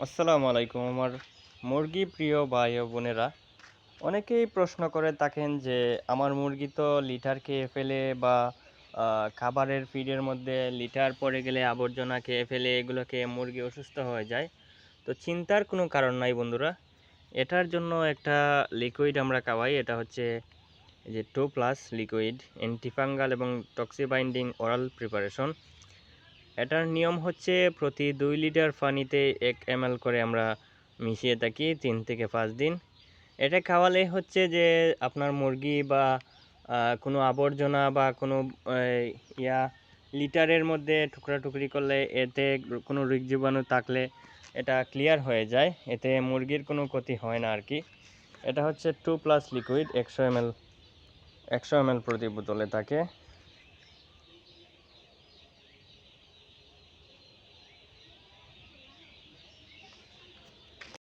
আসসালামু আলাইকুম আমার মুরগি প্রিয় ভাই ও বোনেরা। অনেকেই প্রশ্ন করে থাকেন যে আমার মুরগি তো লিটার খেয়ে ফেলে বা খাবারের ফিডের মধ্যে লিটার পড়ে গেলে আবর্জনা খেয়ে ফেলে, এগুলো খেয়ে মুরগি অসুস্থ হয়ে যায়। তো চিন্তার কোনো কারণ নাই বন্ধুরা। এটার জন্য একটা লিকুইড আমরা খাওয়াই, এটা হচ্ছে এই যে 2+ লিকুইড অ্যান্টিফাঙ্গাল এবং টক্সিবাইন্ডিং ওরাল প্রিপারেশন। এটার নিয়ম হচ্ছে প্রতি 2 লিটার পানিতে 1 ml করে আমরা মিশিয়ে থাকি 3 থেকে 5 দিন। এটা খাওয়ালে হচ্ছে যে আপনার মুরগি বা কোনো আবর্জনা বা কোনো ইয়া লিটারের মধ্যে টুকরি করলে এতে কোনো রোগ জীবাণু থাকলে এটা ক্লিয়ার হয়ে যায়, এতে মুরগির কোনো ক্ষতি হয় না আর কি। এটা হচ্ছে 2+ লিকুইড 100 ml প্রতি বোতলে থাকে।